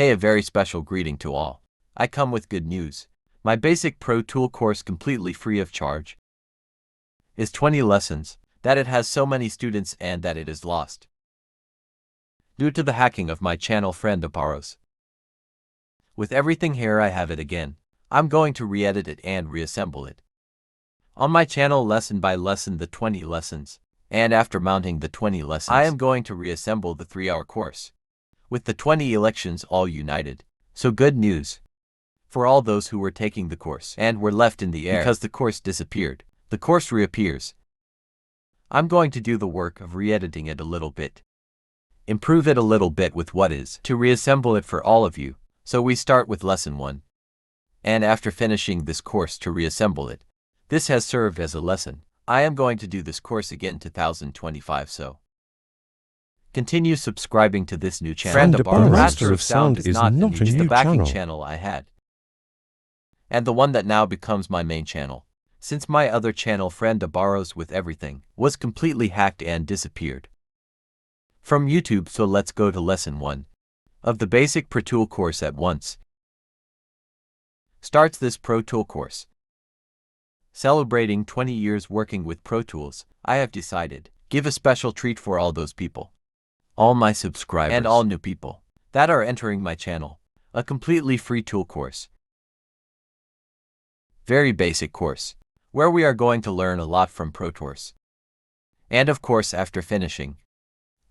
Hey, a very special greeting to all. I come with good news. My basic Pro Tool course, completely free of charge, is 20 lessons, that it has so many students and that it is lost due to the hacking of my channel friend Aparos. With everything here, I have it again. I'm going to re-edit it and reassemble it on my channel lesson by lesson, the 20 lessons. And after mounting the 20 lessons, I am going to reassemble the 3-hour course with the 20 elections all united. So good news for all those who were taking the course and were left in the air because the course disappeared. The course reappears. I'm going to do the work of re-editing it a little bit, improve it a little bit with what is, to reassemble it for all of you. So we start with lesson 1. And after finishing this course to reassemble it, this has served as a lesson. I am going to do this course again in 2025, so continue subscribing to this new channel. Friend Aparos Master of Sound is not a new the backing channel. channel I had, and the one that now becomes my main channel, since my other channel, Friend Aparos with Everything, was completely hacked and disappeared from YouTube. So let's go to lesson 1 of the basic Pro Tool course at once. Starts this Pro Tool course. Celebrating 20 years working with Pro Tools, I have decided give a special treat for all those people, all my subscribers, and all new people that are entering my channel. A completely free tool course. Very basic course, where we are going to learn a lot from Pro Tools. And of course, after finishing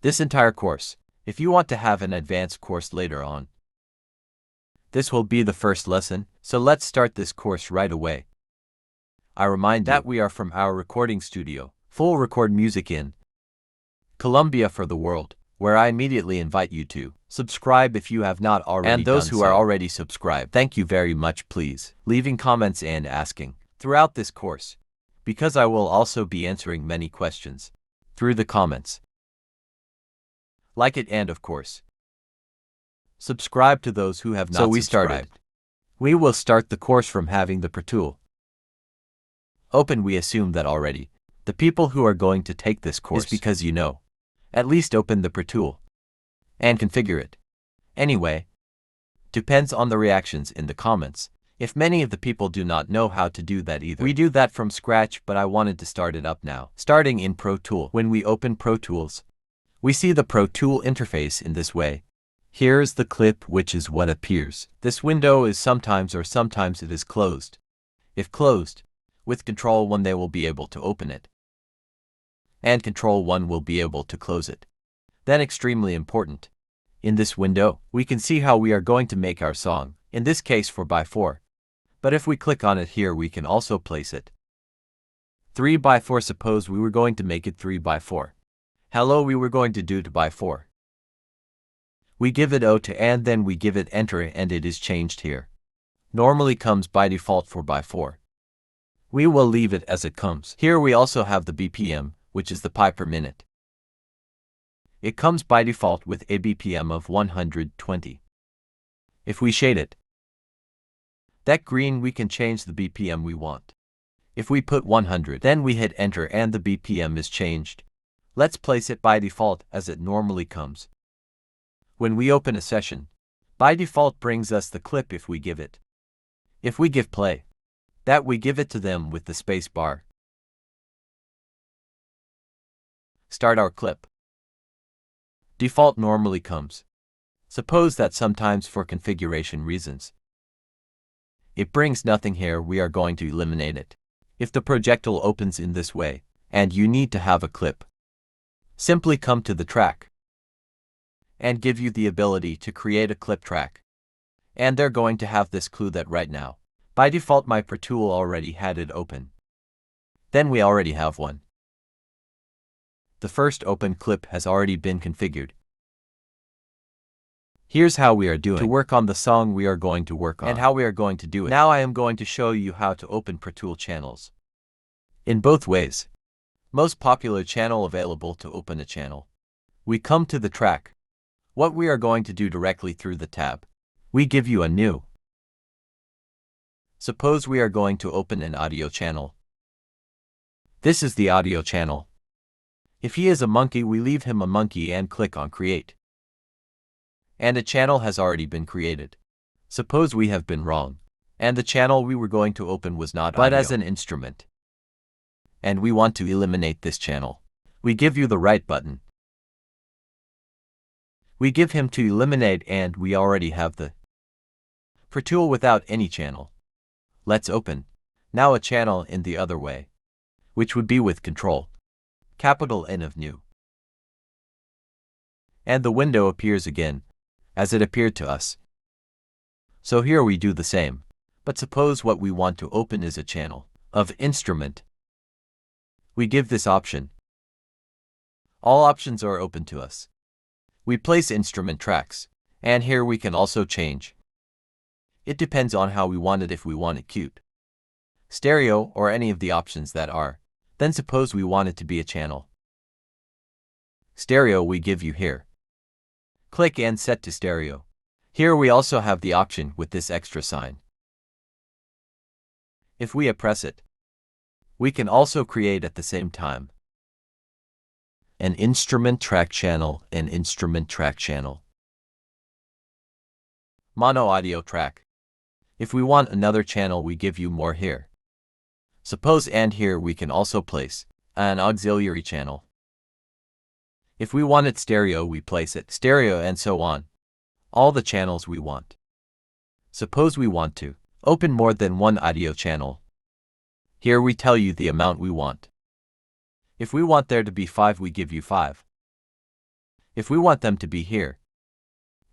this entire course, if you want to have an advanced course later on, this will be the first lesson. So let's start this course right away. I remind that we are from our recording studio, Full Record Music in Colombia for the world, where I immediately invite you to subscribe if you have not already, and those who are already subscribed, thank you very much. Please leaving comments and asking throughout this course, because I will also be answering many questions through the comments. Like it, and of course subscribe to those who have not. So we started. We will start the course from having the Pro Tool open. We assume that already the people who are going to take this course is because you know at least open the Pro Tool and configure it. Anyway, depends on the reactions in the comments. If many of the people do not know how to do that either, we do that from scratch, but I wanted to start it up now. Starting in Pro Tool, when we open Pro Tools, we see the Pro Tool interface in this way. Here's the clip, which is what appears. This window is sometimes it is closed. If closed, with Control 1 they will be able to open it, and Control 1 will be able to close it. Then extremely important, in this window, we can see how we are going to make our song, in this case 4x4. But if we click on it here, we can also place it 3x4. Suppose we were going to make it 3x4. Hello, we were going to do 2x4. We give it O2 and then we give it enter and it is changed here. Normally comes by default 4x4. We will leave it as it comes. Here we also have the BPM, which is the pi per minute. It comes by default with a BPM of 120. If we shade it, that green, we can change the BPM we want. If we put 100, then we hit enter and the BPM is changed. Let's place it by default as it normally comes. When we open a session, by default brings us the clip if we give it. If we give play, that we give it to them with the space bar. Start our clip. Default normally comes. Suppose that sometimes for configuration reasons, it brings nothing here, we are going to eliminate it. If the projectile opens in this way, and you need to have a clip, simply come to the track, and give you the ability to create a clip track. And they're going to have this clue that right now, by default my Pro Tool already had it open. Then we already have one. The first open clip has already been configured. Here's how we are doing to work on the song we are going to work on, and how we are going to do it. Now I am going to show you how to open Pro Tool channels in both ways. Most popular channel available to open a channel. We come to the track. What we are going to do directly through the tab, we give you a new. Suppose we are going to open an audio channel. This is the audio channel. If he is a monkey, we leave him a monkey and click on Create. and a channel has already been created. Suppose we have been wrong, and the channel we were going to open was not but as an instrument, and we want to eliminate this channel. We give you the right button. We give him to eliminate, and we already have the Pro tool without any channel. Let's open now a channel in the other way, which would be with Control capital N of new. And the window appears again, as it appeared to us. So here we do the same, but suppose what we want to open is a channel of instrument. We give this option. All options are open to us. We place instrument tracks, and here we can also change. It depends on how we want it. If we want it cute, stereo, or any of the options that are, then suppose we want it to be a channel stereo, we give you here. Click and set to stereo. Here we also have the option with this extra sign. If we press it, we can also create at the same time an instrument track channel, an instrument track channel, mono audio track. If we want another channel, we give you more here. Suppose, and here we can also place an auxiliary channel. If we want it stereo, we place it stereo, and so on. All the channels we want. Suppose we want to open more than one audio channel. Here we tell you the amount we want. If we want there to be 5, we give you 5. If we want them to be here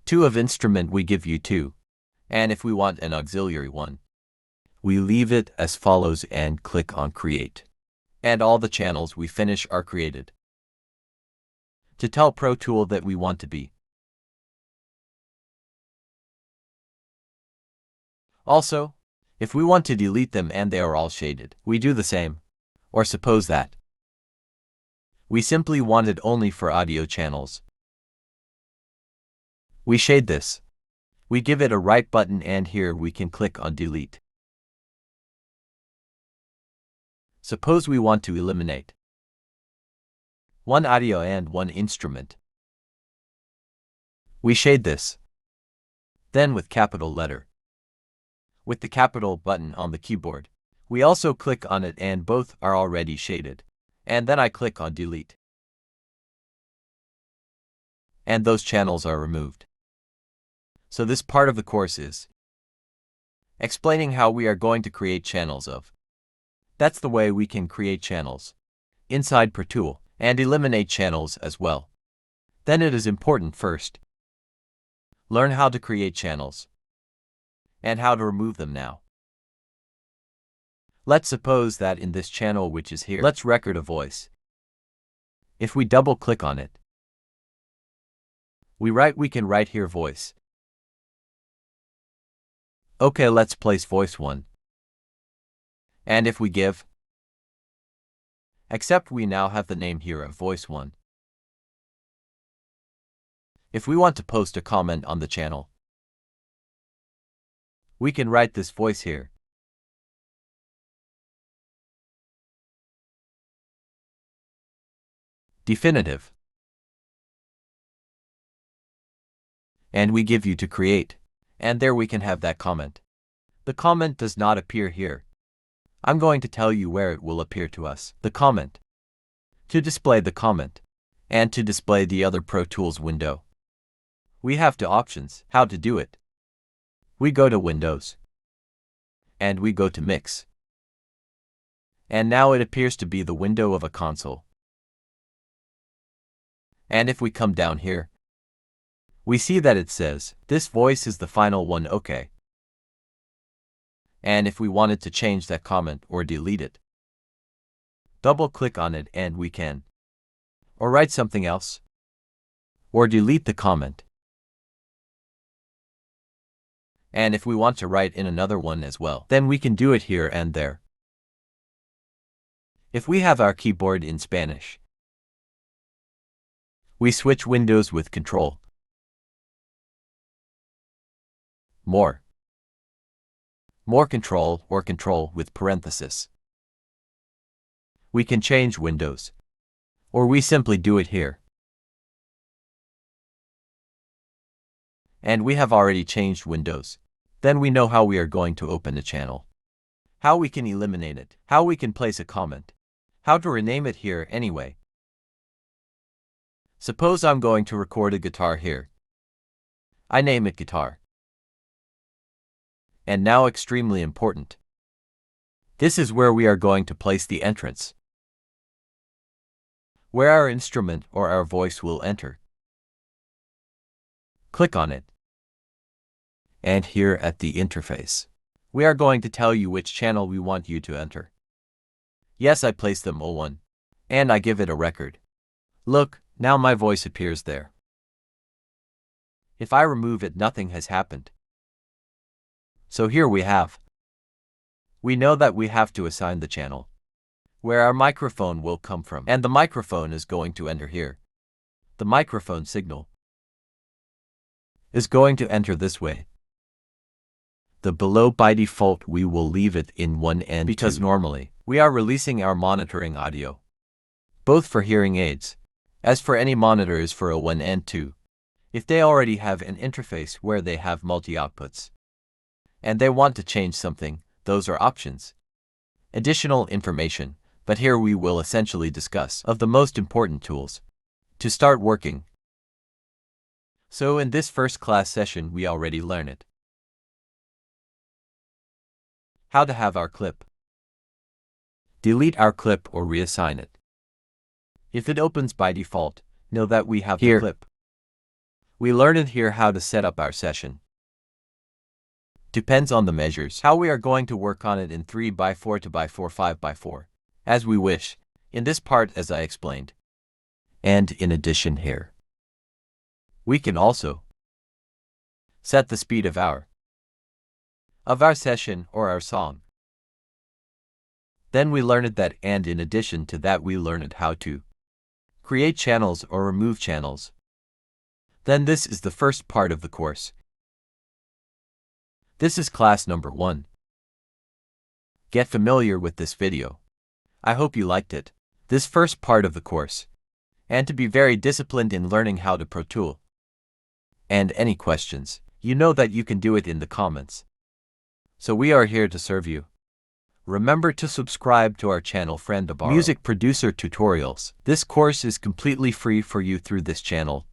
2 of instrument, we give you 2. And if we want an auxiliary one, we leave it as follows and click on create. And all the channels we finish are created. To tell Pro Tool that we want to be. Also, if we want to delete them and they are all shaded, we do the same. Or suppose that we simply want it only for audio channels. We shade this. We give it a right button, and here we can click on delete. Suppose we want to eliminate one audio and one instrument. We shade this. Then with capital letter, with the capital button on the keyboard, we also click on it, and both are already shaded. And then I click on delete. And those channels are removed. So this part of the course is explaining how we are going to create channels of. That's the way we can create channels inside Pro Tool and eliminate channels as well. Then it is important first learn how to create channels and how to remove them now. Let's suppose that in this channel, which is here, let's record a voice. If we double click on it, we can write here voice. Okay, let's place voice 1. And if we give accept, we now have the name here of voice 1. If we want to post a comment on the channel, we can write this voice here. Definitive. And we give you to create. And there we can have that comment. The comment does not appear here. I'm going to tell you where it will appear to us. The comment. To display the comment. And to display the other Pro Tools window. We have two options how to do it. We go to Windows. And we go to Mix. And now it appears to be the window of a console. And if we come down here, we see that it says, this voice is the final one, okay. And if we wanted to change that comment or delete it, double click on it and we can. Or write something else. Or delete the comment. And if we want to write in another one as well, then we can do it here and there. If we have our keyboard in Spanish, we switch windows with Control. More Control, or Control with parenthesis. We can change windows. Or we simply do it here. And we have already changed windows. Then we know how we are going to open a channel, how we can eliminate it, how we can place a comment, how to rename it here anyway. Suppose I'm going to record a guitar here. I name it guitar. And now extremely important. This is where we are going to place the entrance, where our instrument or our voice will enter. Click on it. And here at the interface, we are going to tell you which channel we want you to enter. Yes, I place them O1, and I give it a record. Look, now my voice appears there. If I remove it, nothing has happened. So here we have. We know that we have to assign the channel, where our microphone will come from, and the microphone is going to enter here. The microphone signal is going to enter this way. The below by default we will leave it in 1 and 2 because normally we are releasing our monitoring audio, both for hearing aids, as for any monitors for a 1 and 2. If they already have an interface where they have multi-outputs, and they want to change something, those are options. Additional information, but here we will essentially discuss of the most important tools to start working. So in this first class session we already learned it. How to have our clip. Delete our clip or reassign it. If it opens by default, know that we have the clip. We learned here how to set up our session. Depends on the measures, how we are going to work on it in 3x4 to 5x4, as we wish, in this part as I explained. And in addition here, we can also set the speed of our session or our song. Then we learned that, and in addition to that we learned how to create channels or remove channels. Then this is the first part of the course. This is class number 1. Get familiar with this video. I hope you liked it, this first part of the course, and to be very disciplined in learning how to Pro Tool. And any questions, you know that you can do it in the comments. So we are here to serve you. Remember to subscribe to our channel Friend of Music Producer Tutorials. This course is completely free for you through this channel.